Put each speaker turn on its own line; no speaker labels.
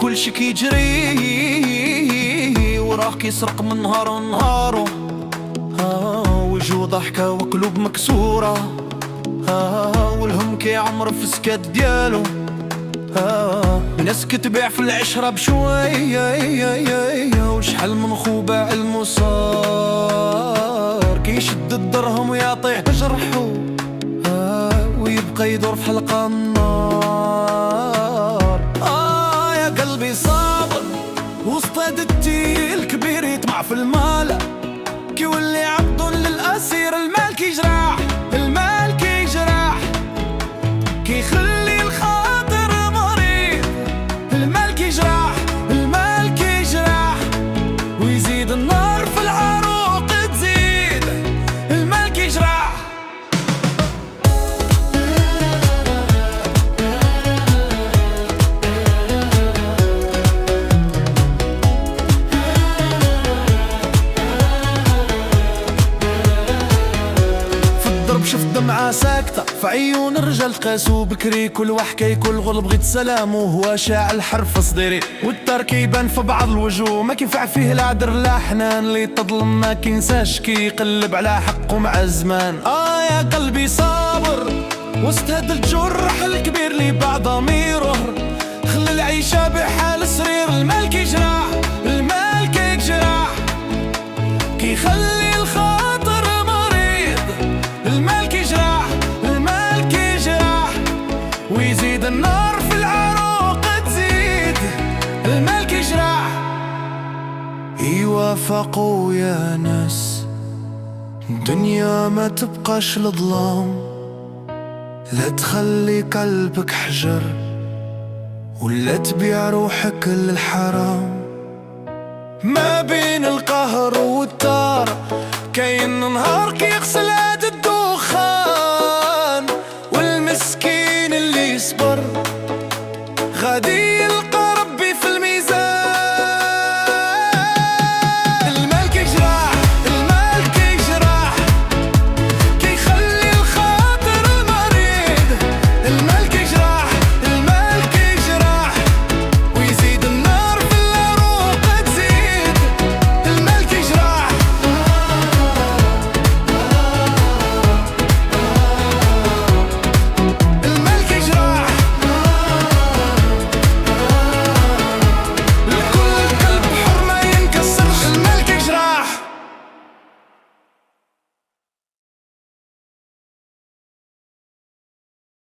كلشي كيجري وراه كيسرق من نهار ونهارو. وجهو ضحكة وقلوب مكسورة، والهم كيعمر في السكات ديالو. ناس كتبيع في العشرة بشوية، وشحال من خو باع المصار كيشد الدرهم ويعطيه بجرحو، ويبقى يدور في حلقة النار. يا قلبي صابر وسط هاد التيل الكبير يطمع في المال، كيولي عبد للأسير. المال كيجرح، المال كيجرح، كيخلي الخاطر مريض. المال كيجرح، المال كيجرح، ويزيد النار في العروق تزيد. المال كيجرح. شفت دمعة ساكتة في عيون الرجال قاسو بكري، كل واحد كيكل غل بغيت سلام وهو شاعل حرف صديري. والدار كيبان في بعض الوجوه ما كينفع فيه العذر لا حنان، اللي تظلم ما كينساش كيقلب على حقه مع الزمان. يا قلبي صابر وسط هاد الجرح الكبير اللي باع ضميره، خلي العيشة بحال سرير. المال كيجرح، المال كيجرح، كيخلي الخاطر مريض. المال كيجرح، المال كيجرح، ويزيد النار في العروق تزيد. المال كيجرح. يوافقوا يا ناس الدنيا ما تبقاش لظلام، لا تخلي قلبك حجر ولا تبيع روحك للحرام. ما بين القهر والدار كاين نهار كيغسل